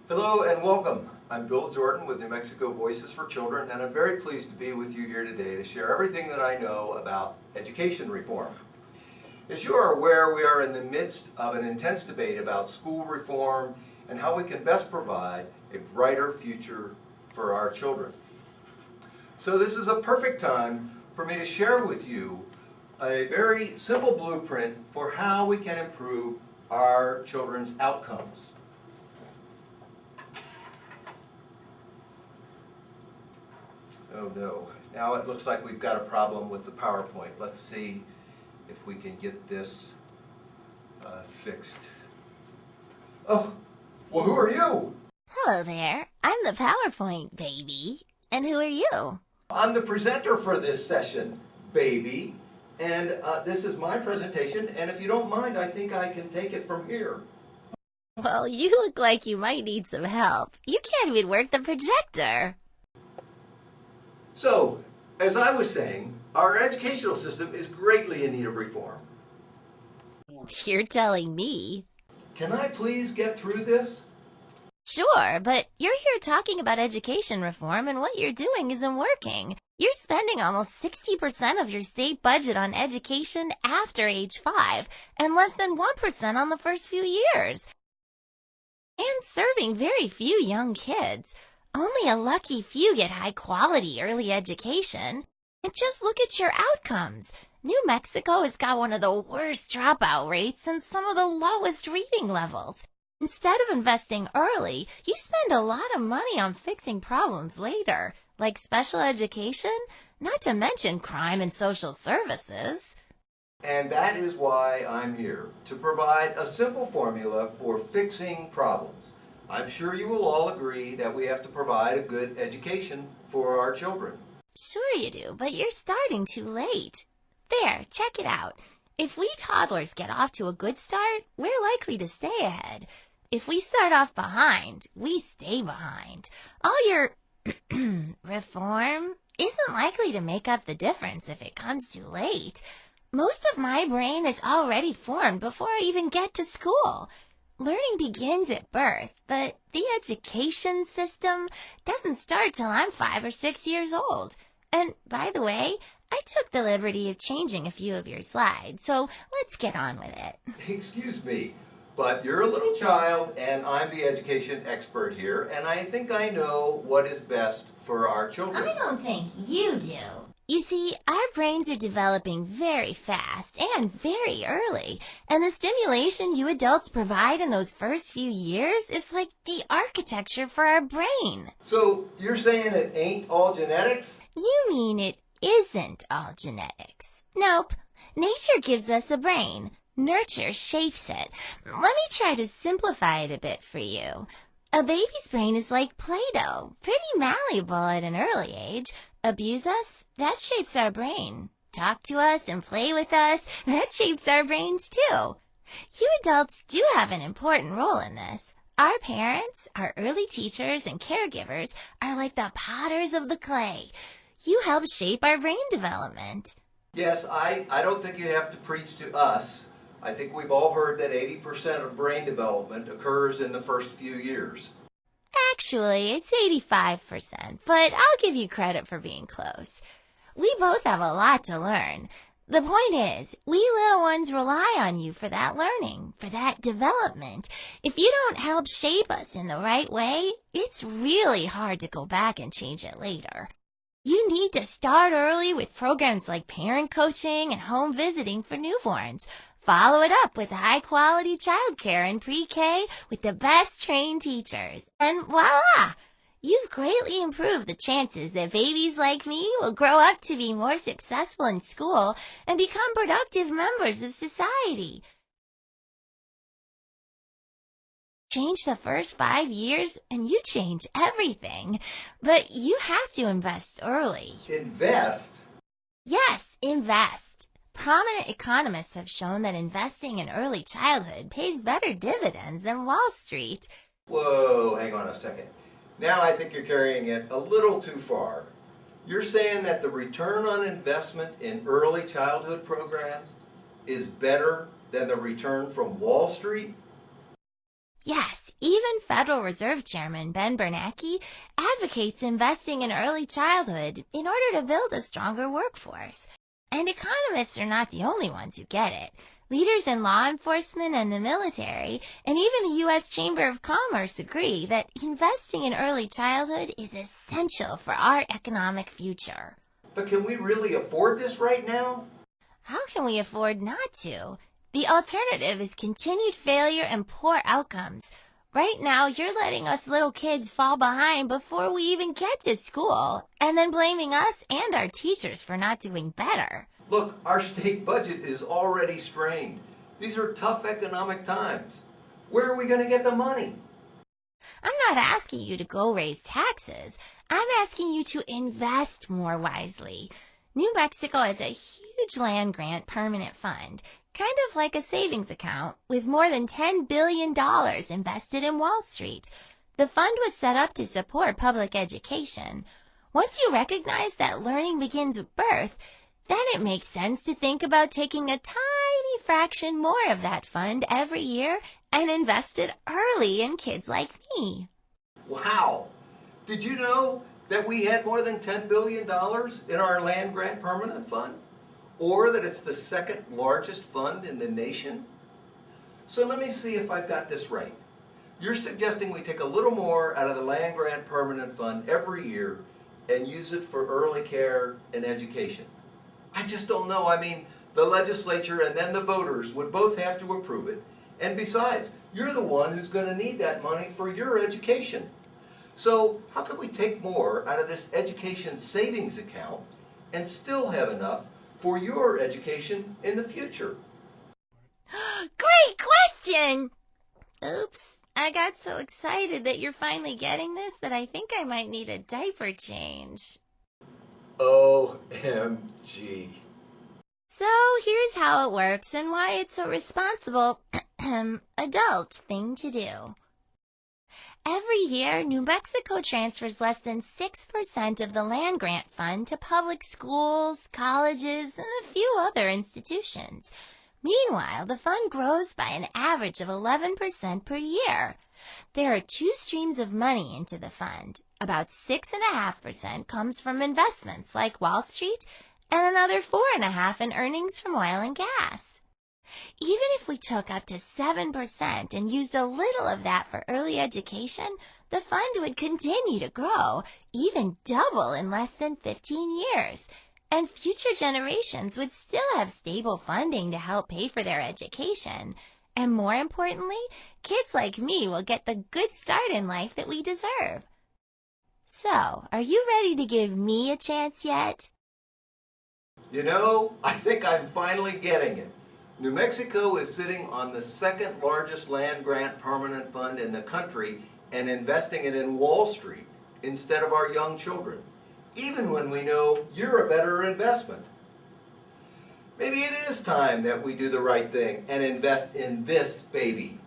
Hello and welcome. I'm Bill Jordan with New Mexico Voices for Children, and I'm very pleased to be with you here today to share everything that I know about education reform. As you are aware, we are in the midst of an intense debate about school reform and how we can best provide a brighter future for our children. So this is a perfect time for me to share with you a very simple blueprint for how we can improve our children's outcomes. Oh no, now it looks like we've got a problem with the PowerPoint. Let's see if we can get this fixed. Oh, well, who are you? Hello there. I'm the PowerPoint baby. And who are you? I'm the presenter for this session, baby. And this is my presentation, and if you don't mind, I think I can take it from here. Well, you look like you might need some help. You can't even work the projector. So, as I was saying, our educational system is greatly in need of reform. You're telling me. Can I please get through this? Sure, but you're here talking about education reform, and what you're doing isn't working. You're spending almost 60% of your state budget on education after age 5, and less than 1% on the first few years. And serving very few young kids. Only a lucky few get high-quality early education. And just look at your outcomes. New Mexico has got one of the worst dropout rates and some of the lowest reading levels. Instead of investing early, you spend a lot of money on fixing problems later, like special education, not to mention crime and social services. And that is why I'm here, to provide a simple formula for fixing problems. I'm sure you will all agree that we have to provide a good education for our children. Sure you do, but you're starting too late. There, check it out. If we toddlers get off to a good start, we're likely to stay ahead. If we start off behind, we stay behind. All your reform isn't likely to make up the difference if it comes too late. Most of my brain is already formed before I even get to school. Learning begins at birth, but the education system doesn't start till I'm 5 or 6 years old. And by the way, I took the liberty of changing a few of your slides, so let's get on with it. Excuse me, but you're a little child and I'm the education expert here, and I think I know what is best for our children. I don't think you do. You see, our brains are developing very fast and very early, and the stimulation you adults provide in those first few years is like the architecture for our brain. So you're saying it ain't all genetics? You mean it isn't all genetics? Nope. Nature gives us a brain. Nurture shapes it. Let me try to simplify it a bit for you. A baby's brain is like Play-Doh, pretty malleable at an early age. Abuse us, that shapes our brain. Talk to us and play with us, that shapes our brains too. You adults do have an important role in this. Our parents, our early teachers, and caregivers are like the potters of the clay. You help shape our brain development. Yes, I don't think you have to preach to us. I think we've all heard that 80% of brain development occurs in the first few years. Actually, it's 85%, but I'll give you credit for being close. We both have a lot to learn. The point is, we little ones rely on you for that learning, for that development. If you don't help shape us in the right way, it's really hard to go back and change it later. You need to start early with programs like parent coaching and home visiting for newborns. Follow it up with high-quality childcare in pre-K with the best trained teachers. And voila! You've greatly improved the chances that babies like me will grow up to be more successful in school and become productive members of society. Change the first 5 years and you change everything. But you have to invest early. Invest? Yes, invest. Prominent economists have shown that investing in early childhood pays better dividends than Wall Street. Whoa, hang on a second. Now I think you're carrying it a little too far. You're saying that the return on investment in early childhood programs is better than the return from Wall Street? Yes, Even Federal Reserve Chairman Ben Bernanke advocates investing in early childhood in order to build a stronger workforce. And economists are not the only ones who get it. Leaders in law enforcement and the military, and even the U.S. Chamber of Commerce agree that investing in early childhood is essential for our economic future. But can we really afford this right now? How can we afford not to? The alternative is continued failure and poor outcomes. Right now, you're letting us little kids fall behind before we even get to school, and then blaming us and our teachers for not doing better. Look, our state budget is already strained. These are tough economic times. Where are we going to get the money? I'm not asking you to go raise taxes. I'm asking you to invest more wisely. New Mexico has a huge land grant permanent fund, kind of like a savings account, with more than $10 billion invested in Wall Street. The fund was set up to support public education. Once you recognize that learning begins with birth, then it makes sense to think about taking a tiny fraction more of that fund every year and invest it early in kids like me. Wow! Did you know that we had more than $10 billion in our land grant permanent fund? Or that it's the second largest fund in the nation? So let me see if I've got this right. You're suggesting we take a little more out of the land grant permanent fund every year and use it for early care and education. I just don't know. I mean, the legislature and then the voters would both have to approve it. And besides, you're the one who's going to need that money for your education. So how can we take more out of this education savings account and still have enough for your education in the future? Great question! Oops, I got so excited that you're finally getting this that I think I might need a diaper change. OMG. So here's how it works and why it's a responsible adult thing to do. Every year, New Mexico transfers less than 6% of the land grant fund to public schools, colleges, and a few other institutions. Meanwhile, the fund grows by an average of 11% per year. There are two streams of money into the fund. About 6.5% comes from investments like Wall Street, and another 4.5% in earnings from oil and gas. Even if we took up to 7% and used a little of that for early education, the fund would continue to grow, even double in less than 15 years. And future generations would still have stable funding to help pay for their education. And more importantly, kids like me will get the good start in life that we deserve. So, are you ready to give me a chance yet? You know, I think I'm finally getting it. New Mexico is sitting on the second largest land grant permanent fund in the country and investing it in Wall Street instead of our young children, even when we know you're a better investment. Maybe it is time that we do the right thing and invest in this baby.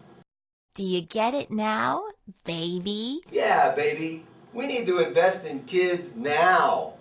Do you get it now, baby? Yeah, baby. We need to invest in kids now.